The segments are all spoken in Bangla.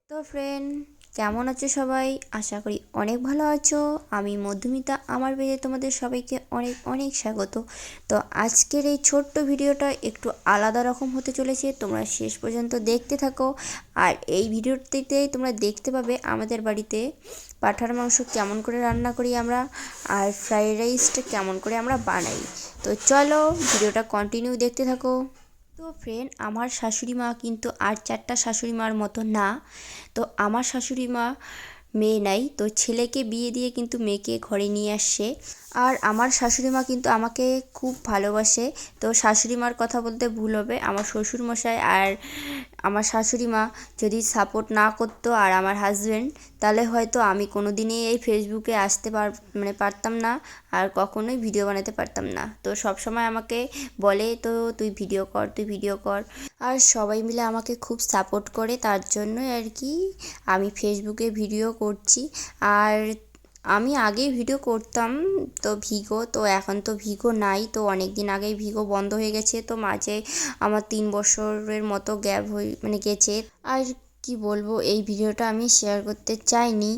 তো ফ্রেন্ড, কেমন আছো সবাই? আশা করি অনেক ভালো আছো। আমি মধুমিতা, আমার পেজে তোমাদের সবাইকে অনেক অনেক স্বাগত। তো আজকের এই ছোট্ট ভিডিওটা একটু আলাদা রকম হতে চলেছে, তোমরা শেষ পর্যন্ত দেখতে থাকো। আর এই ভিডিওটিতেই তোমরা দেখতে পাবে আমাদের বাড়িতে পাঁঠার মাংস কেমন করে রান্না করি আমরা, আর ফ্রাইড রাইসটা কেমন করে আমরা বানাই। তো চলো ভিডিওটা কন্টিনিউ দেখতে থাকো। তো ফ্রেন্ড, আমার শাশুড়ি মা কিন্তু আর চারটা শাশুড়ি মার মতো না। তো আমার শাশুড়ি মা মেয়ে নাই, তো ছেলেকে বিয়ে দিয়ে কিন্তু মেয়েকে ঘরে নিয়ে আসছে। আর আমার শাশুড়ি মা কিন্তু আমাকে খুব ভালোবাসে। তো শাশুড়ি মার কথা বলতে ভুল হবে, আমার শ্বশুর মশাই আর আমার শাশুড়ি মা যদি সাপোর্ট না করতো আর আমার হাজব্যান্ড, তাহলে হয়তো আমি কোনো দিনই এই ফেসবুকে আসতে পারতাম না, আর কখনোই ভিডিও বানাতে পারতাম না। তো সব সময় আমাকে বলে, তো তুই ভিডিও কর, তুই ভিডিও কর। আর সবাই মিলে আমাকে খুব সাপোর্ট করে, তার জন্যই আর কি আমি ফেসবুকে ভিডিও করছি। আর আমি আগে ভিডিও করতাম তো ভিগো, তো এখন তো ভিগো নাই, তো অনেক দিন আগেই ভিগো বন্ধ হয়ে গেছে। তো মাঝে আমার 3 বছরের মতো গ্যাপ গেছে। আর কি বলবো, এই ভিডিওটা আমি শেয়ার করতে চাইনি,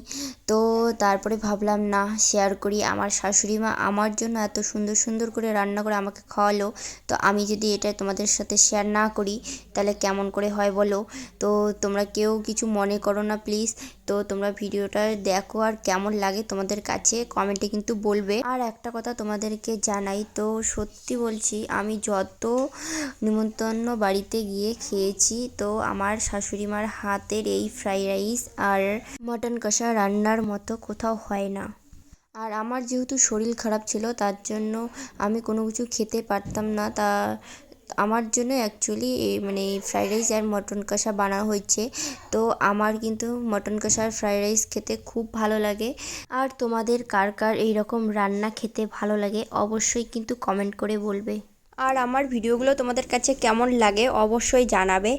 তো তারপরে ভাবলাম না শেয়ার করি। আমার শাশুড়ি মা আমার জন্য এত সুন্দর সুন্দর করে রান্না করে আমাকে খাওয়ালো, তো আমি যদি এটা তোমাদের সাথে শেয়ার না করি তাহলে কেমন করে হয় বলো? তো তোমরা কেউ কিছু মনে করো না প্লিজ। তো তোমরা ভিডিওটা দেখো, আর কেমন লাগে তোমাদের কাছে কমেন্টে কিন্তু বলবে। আর একটা কথা তোমাদেরকে জানাই, তো সত্যি বলছি, আমি যত নিমন্ত্রণ বাড়িতে গিয়ে খেয়েছি, তো আমার শাশুড়ি মার হাতের এই ফ্রাইড রাইস আর মটন কষা রান্নার মতো কোথাও হয় না। আর আমার যেহেতু শরীর খারাপ ছিল, তার জন্য আমি কোনো কিছু খেতে পারতাম না। আমার জন্য অ্যাকচুয়ালি এই ফ্রাইড রাইস আর মটন কষা বানানো হয়েছে। তো আমার কিন্তু মটন কষা আর ফ্রাইড রাইস খেতে খুব ভালো লাগে। আর তোমাদের কার কার এইরকম রান্না খেতে ভালো লাগে অবশ্যই কিন্তু কমেন্ট করে বলবে। আর আমার ভিডিওগুলো তোমাদের কাছে কেমন লাগে অবশ্যই জানাবে।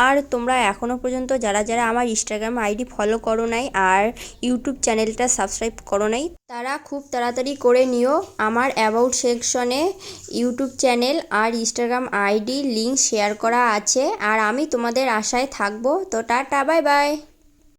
আর তোমরা এখনও পর্যন্ত যারা যারা আমার ইনস্টাগ্রাম আইডি ফলো করো নাই আর ইউটিউব চ্যানেলটা সাবস্ক্রাইব করো নাই, তারা খুব তাড়াতাড়ি করে নিও। আমার অ্যাবাউট সেকশনে ইউটিউব চ্যানেল আর ইনস্টাগ্রাম আইডি লিঙ্ক শেয়ার করা আছে। আর আমি তোমাদের আশায় থাকবো। তো টাটা, বাই বাই।